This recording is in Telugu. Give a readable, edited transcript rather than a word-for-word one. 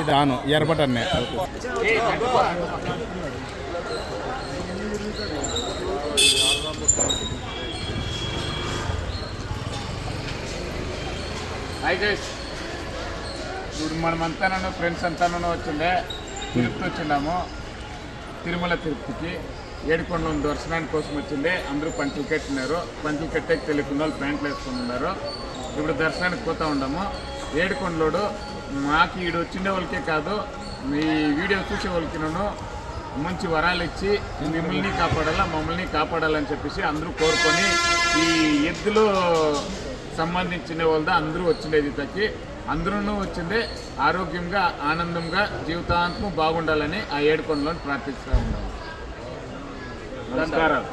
ఇదాను ఎర్రబటన్నే అయితే ఇప్పుడు మనమంతానూ ఫ్రెండ్స్ అంతానూ వచ్చిండే తిరుపతి వచ్చిండాము. తిరుమల తిరుపతికి ఏడుకొండల దర్శనానికి కోసం వచ్చిండే. అందరూ పంచులు కట్టినారు. పంచులు కట్టేకి తెలియకుండా వాళ్ళు ప్యాంట్లు వేసుకుని ఉన్నారు. ఇప్పుడు దర్శనానికి పోతూ ఉన్నాము. ఏడుకొండలోడు మాకు ఈడు వచ్చిండే వాళ్ళకే కాదు, మీ వీడియో చూసే వాళ్ళకినూ మంచి వరాలు ఇచ్చి మిమ్మల్ని కాపాడాలా మమ్మల్ని కాపాడాలని చెప్పేసి అందరూ కోరుకొని ఈ ఎద్దులో సంబంధించిన వాళ్ళతో అందరూ వచ్చిండేది తగ్గి అందరూ వచ్చిందే ఆరోగ్యంగా ఆనందంగా జీవితాంతం బాగుండాలని ఆ ఏడుకొండలో ప్రార్థిస్తూ ఉన్నాము. నమస్కారం.